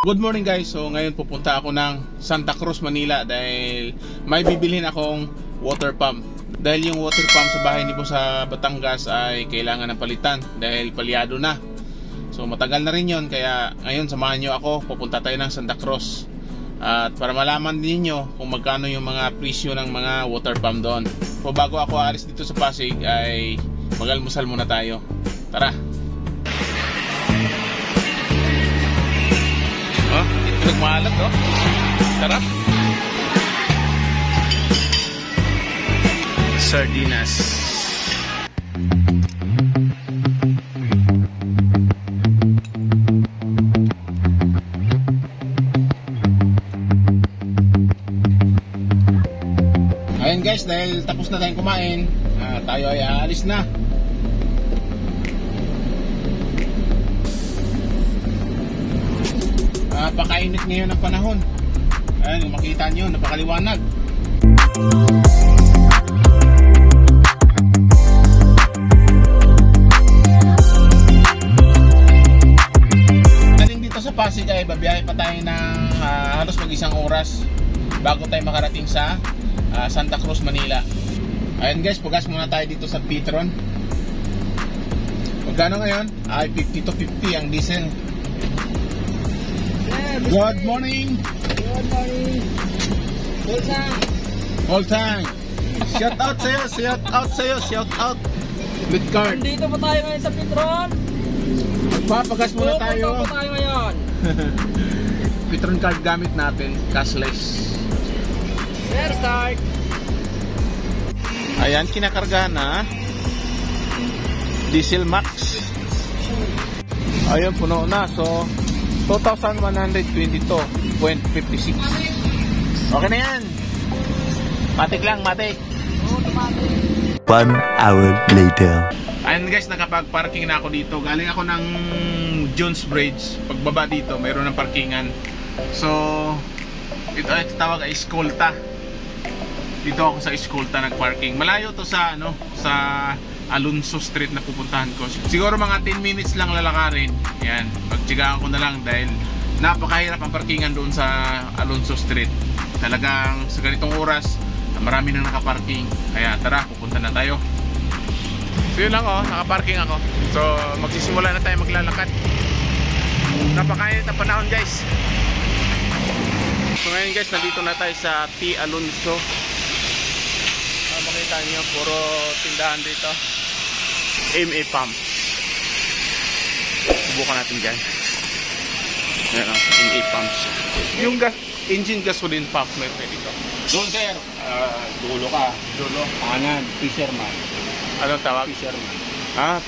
Good morning guys, so ngayon pupunta ako ng Santa Cruz, Manila dahil may bibilhin akong water pump. Dahil yung water pump sa bahay ni po sa Batangas ay kailangan ng palitan dahil palyado na. So matagal na rin yon, kaya ngayon samahan nyo ako, pupunta tayo ng Santa Cruz. At para malaman ninyo kung magkano yung mga presyo ng mga water pump doon. So bago ako aalis dito sa Pasig ay mag-almusal muna tayo. Tara! Oh, ito maalat oh. Sarap. Sardinas. Ayun guys, dahil tapos na tayong kumain, tayo ay aalis na. Napakainit ngayon ng panahon. Ayun, makita nyo, napakaliwanag. Galing dito sa Pasig ay babiyahe pa tayo ng halos mag-isang oras bago tayo makarating sa Santa Cruz, Manila. Ayun guys, pugas muna tayo dito sa Petron. Magkano ngayon? Ay 50 to 50 ang diesel. Good morning. Good morning. Full tank. Full tank. Shout out sa'yo, shout out sa'yo, shout out. Good card. Nandito po tayo ngayon sa Petron. Magpapagas muna tayo. Pupunta po tayo ngayon. Petron card gamit natin, cashless. Let's start. Ayan, kinakarga na. Diesel Max. Ayun, puno na. So 2,122.56. Okay na yan. Matik lang, matik. 1 hour later. Ayun guys, nakapag-parking na ako dito. Galing ako ng Jones Bridge. Pagbaba dito, mayroon ng parkingan. So, ito ay tawag ay Escolta. Dito ako sa Escolta nag-parking. Malayo to sa sa Alonso Street na pupuntahan ko. Siguro mga 10 minutes lang lalakarin. Yan, pagtsigaan ko na lang dahil napakahirap ang parkingan doon sa Alonso Street. Talagang sa ganitong oras, marami nang nakaparking. Kaya tara, pupunta na tayo. So yun lang oh, nakaparking ako. So magsisimula na tayo maglalakad. Napakainit na panahon guys. So ngayon guys, nandito na tayo sa T. Alonso. Makita nyo, puro tindahan dito. MA pump. Subukan natin dyan. Ayan o, MA pumps. Yung engine gasoline pump meron dito. Doon sir, dulo ka. Dulo. Kanan, fisherman. Anong tawag? Fisherman.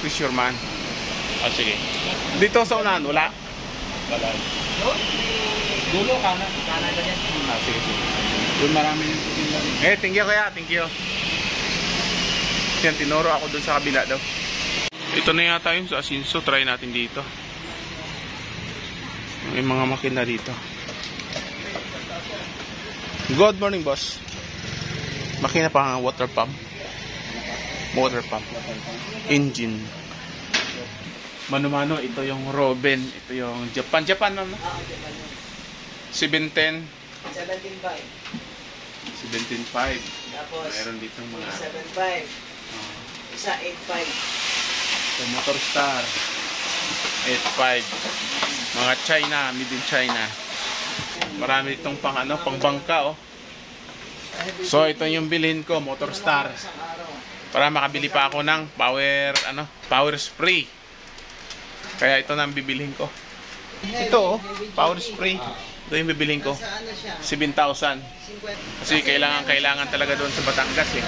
Fisherman. Sige. Dito sa unahan, wala? Wala. Dulo, kanan. Kanan ka dyan. Sige. Doon marami yung sukilan. Thank you kaya, thank you. Yan, tinuro ako dun sa kabila daw. Ito na yata yung sa Asinso, try natin dito. May mga makina dito. Good morning boss. Makina pa ang water pump. Water pump. Engine. Mano-mano, ito yung Robin. Ito yung Japan. Japan ma'am. 710. 17.5. Tapos, mayroon dito mga 7.5. Isa 8.5. so, Motor Star 8.5. Mga China, made in China. Marami itong pang bangka oh. So ito yung bilhin ko, Motor Star. Para makabili pa ako ng power spray. Kaya ito na ang bibilhin ko. Ito oh, power spray. Ito yung bibilhin ko. 7,000. Kasi kailangan talaga doon sa Batangas eh.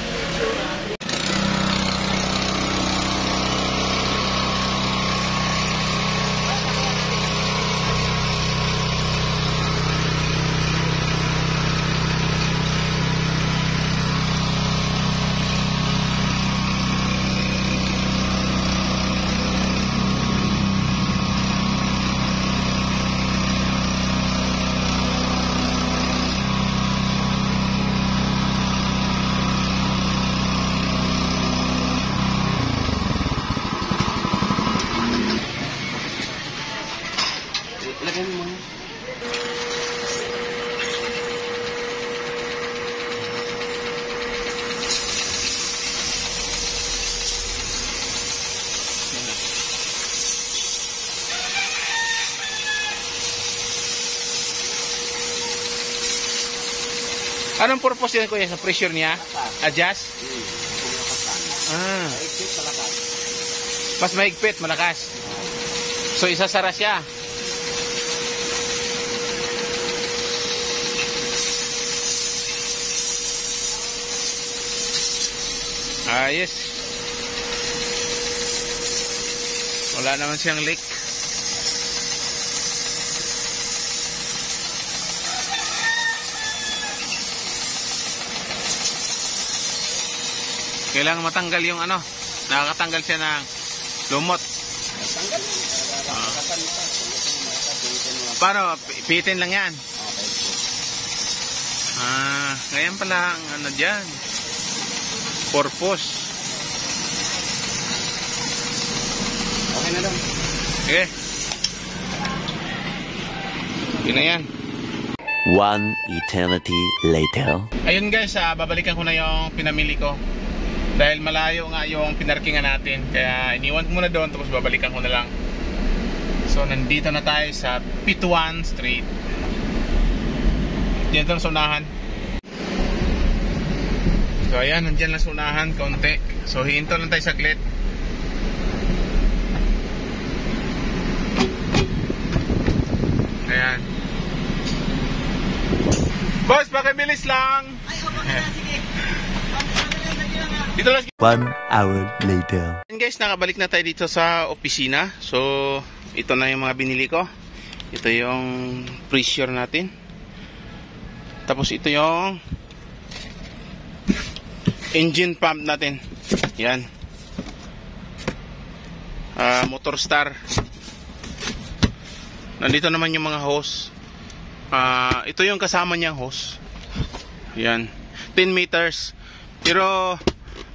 Anong purpose yan kuya sa pressure niya? Adjust? Ah. Mas mahigpit, malakas. So isasara siya. Ayos. Wala naman siyang leak. Kailangan matanggal yung ano, nakakatanggal siya ng lumot. Paano? Pitin lang yan. Ngayon pala ang ano dyan. Purpose. Okay na lang. Okay. Yun na yan. One eternity later. Ayun guys, babalikan ko na yung pinamili ko. Dahil malayo nga yung pinarkingan natin. Kaya iniwan ko muna doon, tapos babalikan ko na lang. So nandito na tayo sa Pituan Street. Dito na sa unahan. So ayan, nandyan lang sa unahan, kaunti. So hihinto lang tayo saglit. Ayan. Boss, pakibilis lang. Ay, okay na, sige. Dito lang. 1 hour later. And guys, nakabalik na tayo dito sa opisina. So ito na yung mga binili ko. Ito yung pressure natin. Tapos ito yung engine pump natin. Yan. Motor star. Nandito naman yung mga hose. Ito yung kasama niyang hose. Yan. 10 meters. Pero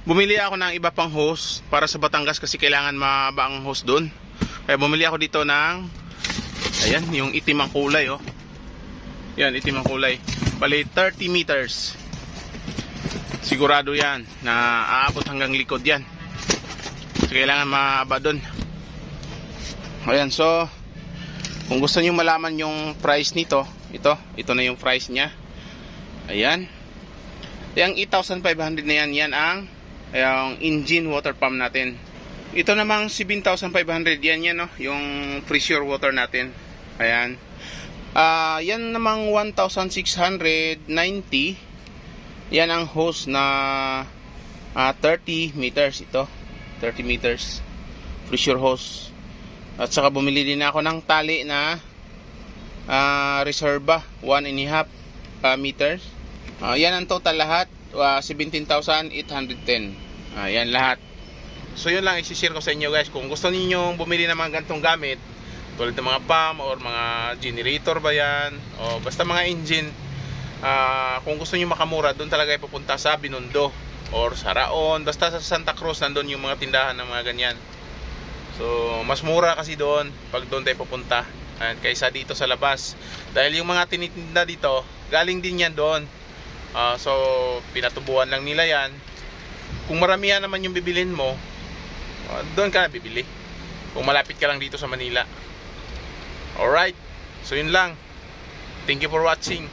bumili ako ng iba pang hose para sa Batangas kasi kailangan mababa ang hose doon. Kaya bumili ako dito ng ayan, yung itim ang kulay oh. Yan, itim ang kulay. Bali 30 meters. Sigurado yan na aabot hanggang likod yan. So kailangan mababa doon. Ayan, so kung gusto niyo malaman yung price nito, ito na yung price niya. Ayan. Yung 8,500 na yan, yan ang engine water pump natin. Ito namang 7,500 yan no, yung pressure water natin. Ayan. Yan namang 1,690. Yan ang hose na 30 meters ito. 30 meters pressure hose. At saka bumili din ako ng tali na reserva 1.5 meters. Yan ang total lahat, 17,810. Yan lahat. So yun lang isi-share ko sa inyo guys. Kung gusto niyo bumili ng mga gantong gamit, tulad ng mga pump or mga generator ba yan, o basta mga engine, kung gusto niyo makamura, doon talaga ipupunta sa Binondo or sa Raon, basta sa Santa Cruz nandun yung mga tindahan ng mga ganyan. So mas mura kasi doon pag doon tayo pupunta kaysa dito sa labas. Dahil yung mga tinitinda dito, galing din yan doon. So pinatubuan lang nila yan. Kung maramihan naman yung bibilin mo, doon ka na bibili. Kung malapit ka lang dito sa Manila. Alright, so yun lang. Thank you for watching.